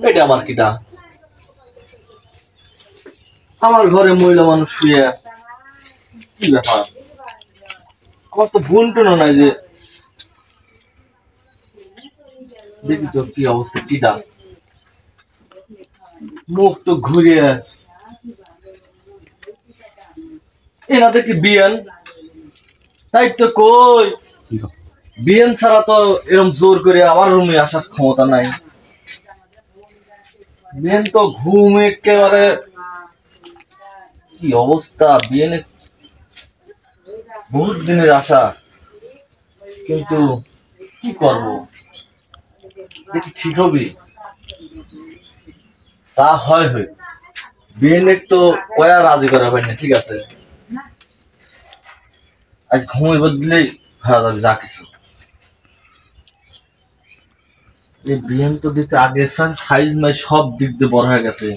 এটা আবার কিটা? আমার ঘরে মহিলা মানুষ শুয়ে, কি ব্যাপার? আমার তো বোন টোন নাই যে, দেখি তো কি অবস্থা, কিটা মুখ তো ঘুরিয়ে। এরা দেখি বিয়ান, তাই তো কই বিয়ান ছাড়া তো এরকম জোর করে আমার রুমে আসার ক্ষমতা নাই। বিয়ান তো ঘুম একেবারে, কি অবস্থা বিয়ানের, বহুত দিনের আশা, কিন্তু কি করব, দেখি ঠিক হবি, যা হয় হয়। বিয়ানের তো কয়া রাজি করা হয় না, ঠিক আছে আজ ঘুমাই বদলেই ভাড়া যাবে যা কিছু। এই বিয়ান তো দিতে আগের সাইজ নাই, সব দিক দিয়ে বড় হয়ে গেছে,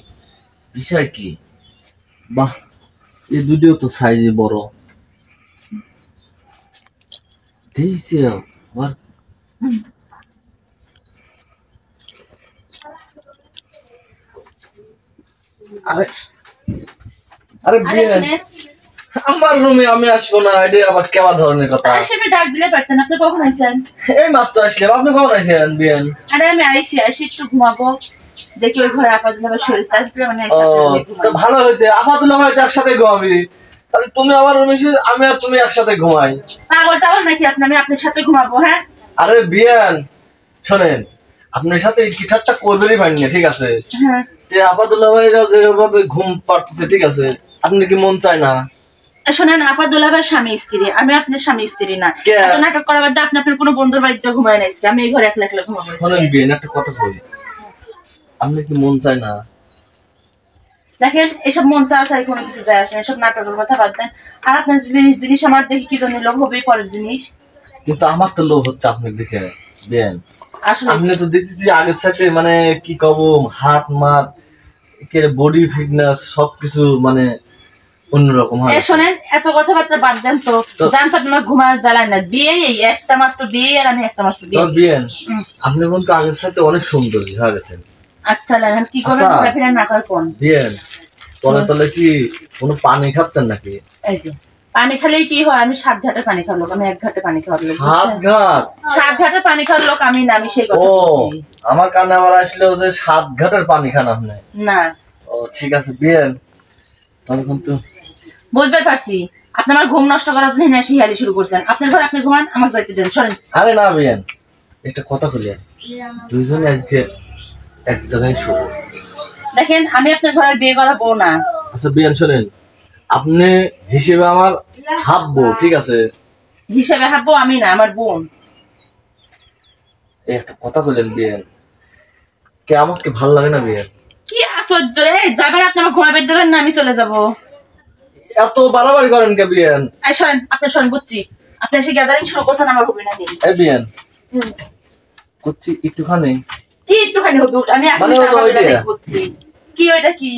বিষয় কি? বাহ, এই দুটিও তো সাইজে বড় দিয়েছে আবার। আরে আরে বিয়ান, আমার রুমে আমি আসবো না, এটা আবার কেমন ধরনের কথা? আসলে ডাক দিলে পারতেন, আপনি কখন আইছেন? এই মাত্র আসলাম, আপনি কখন আইছেন বিয়ান? আরে আমি আইছি একটু ঘুমাবো, দেখি ওই ঘরে আপাতত শরীর আসবে মানে তো ভালো হয়েছে, আপাতত হয় একসাথে ঘুমাবি, তাহলে তুমি আমার রুমে আমি আর তুমি একসাথে ঘুমাই। পাগল টাগল নাকি আপনি? আমি আপনার সাথে ঘুমাবো? হ্যাঁ আরে বিয়ান শোনেন, আপনার সাথে কি ঠাট্টা করবেনই পারেন না, ঠিক আছে? হ্যাঁ, যে আপাতুল্লাহ ভাইরা যেভাবে ঘুম পাড়তেছে, ঠিক আছে, আপনি কি মন চায় না? শোনেন, আপা দুলাভাই স্বামী স্ত্রী, আমি আপনার স্বামী স্ত্রী না। এত নাটক করার বাদ আপনি আপনার কোনো বন্ধুর বাড়িতে ঘুমায় নাইছি, আমি এই ঘরে একলা একলা ঘুমাবো। শোনেন বিয়ান, একটা কথা বলি, আপনি কি মন চায় না? দেখেন, এসব মন চাওয়া চাই কোনো কিছু যায় আসে না, এসব নাটকের কথা বাদ দেন। আর আপনার জিনিস আমার দেখে কি ধরনের লোভ হবেই পরের জিনিস। কিন্তু আমার তো লোভ হচ্ছে আপনার দিকে বিয়ান। আসলে আপনি তো দেখতেছি আগের সাথে মানে কি কব, হাত মাত বডি ফিটনেস সবকিছু মানে অন্যরকম হয়। শোনেন, এত কথাবার্তা বাদ দেন তো, জানতো আপনার ঘুমায় জ্বালায় না, বিয়ে এই একটা মাত্র বিয়ে, আর আমি একটা মাত্র বিয়ে। বিয়ান, আপনি কিন্তু আগের সাথে অনেক সুন্দর হয়ে গেছেন। আচ্ছা লাগেন, কি করবেন ঘোরাফেরা না করে কোন? বিয়ান, তলে তলে কি কোনো পানি খাচ্ছেন নাকি? এই যে পানি খালেই কি হয়? আমি 7 ঘাটে পানি খাওয়ার লোক, আমি 1 ঘাটে পানি খাওয়ার লোক। 7 ঘাটে পানি খাওয়ার লোক আমি না, আমি সেই কথা বলছি। আমার কানে আবার আসলে যে 7 ঘাটের পানি খান আপনি না? ও ঠিক আছে বিয়ান, তাহলে কিন্তু বুঝতে পারছি আপনি আমার ঘুম নষ্ট করার জন্য এসে হিয়ালি শুরু করছেন। আপনার ঘরে আপনি ঘুমান, আমার যাইতে দেন, চলেন। আরে না বিয়ান, একটা কথা বলি, দুইজনে আজকে এক জায়গায় শুভ। দেখেন, আমি আপনার ঘরের বিয়ে করা বউ না। আচ্ছা বিয়ান শোনেন, আপনি হিসেবে আমার হাফ বউ, ঠিক আছে? হিসেবে হাবো আমি না, আমার বোন। একটা কথা বললেন বিয়ান, কে আমাকে ভালো লাগে না বিয়ান? কি আশ্চর্য রে! যাবেন আপনি, আমার ঘুমাবেন দেবেন না, আমি চলে যাবো। এত বাড়াবাড়ি করেন কে বিয়ান? এই শোনেন, আপনি শোনেন, বুঝছি আপনি এসে গ্যাদারিং শুরু করছেন, আমার হবে না। এই বিয়ান করছি একটুখানি, কি একটুখানি হবে? আমি এখন করছি কি? ওইটা কি?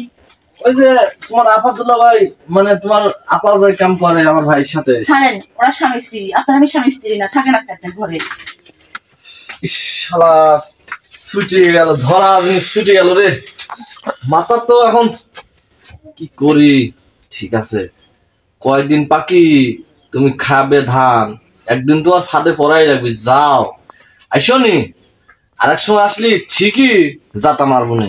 ওই যে তোমার আপাতুল্লাহ ভাই, মানে তোমার আপা ভাই কাম করে আমার ভাইয়ের সাথে। ছাড়েন, ওরা স্বামী স্ত্রী, আপনার আমি স্বামী স্ত্রী না, থাকেন আপনি আপনার ঘরে। শালা ছুটে গেল, ধরা জিনিস ছুটে গেল রে, মাথা তো এখন কি করি। ঠিক আছে, কয়দিন পাকি তুমি খাবে ধান, একদিন তোমার ফাঁদে পড়াই লাগবে, যাও আইসনি, আরেক সময় আসলি ঠিকই যাতা মারবো না।